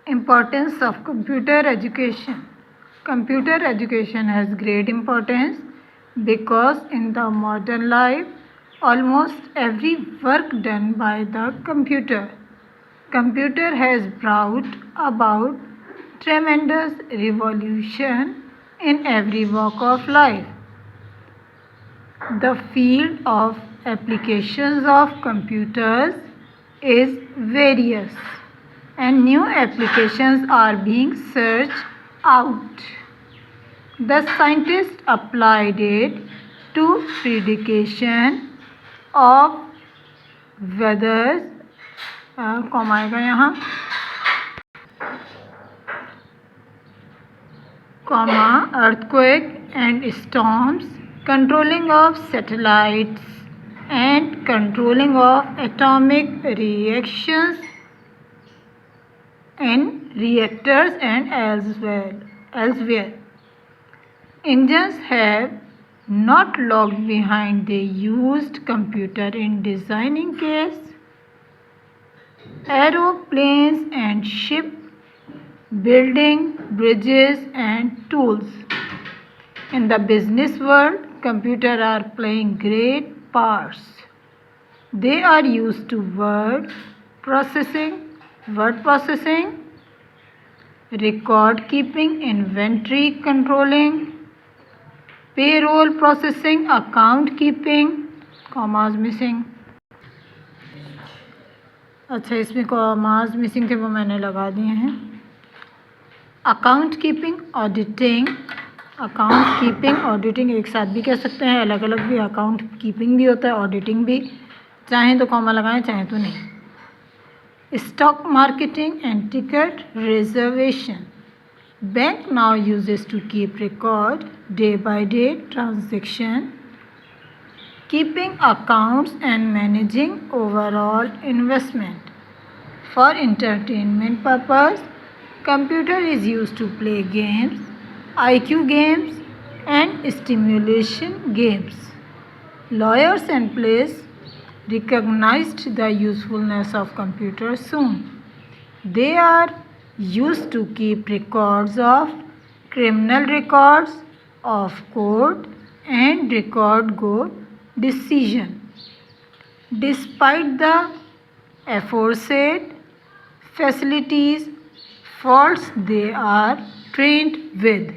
Importance of computer education. Computer education has great importance because in the modern life, almost every work done by the computer has brought about tremendous revolution in every walk of life. The field of applications of computers is various and new applications are being searched out. The scientists applied it to prediction of weather, comma आएगा यहाँ, comma, earthquake and storms, controlling of satellites and controlling of atomic reactions in reactors and elsewhere. Engines have not lagged behind. They used computer in designing cars, aeroplanes and ship building, bridges and tools. In the business world, computers are playing great parts. They are used to word processing, record keeping, inventory controlling, payroll processing, account keeping, commas missing. अच्छा, इसमें commas missing थे वो मैंने लगा दिए हैं. Account keeping, auditing एक साथ भी कह सकते हैं, अलग अलग भी. अकाउंट कीपिंग भी होता है, ऑडिटिंग भी. चाहें तो कॉमा लगाएं, चाहें तो नहीं. Stock marketing and ticket reservation. Bank now uses to keep record day by day transaction, keeping accounts and managing overall investment. For entertainment purpose, computer is used to play games, IQ games and stimulation games. Lawyers and police recognized the usefulness of computers soon. They are used to keep records of criminal records of court and record good decision. Despite the aforesaid facilities, faults they are trained with.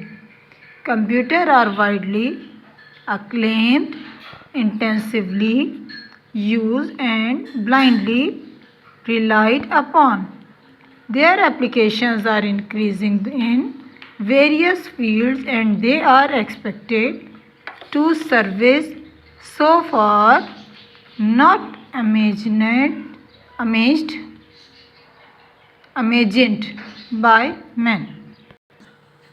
Computers are widely acclaimed, intensively used and blindly relied upon. Their applications are increasing in various fields and they are expected to service so far not imagined by men.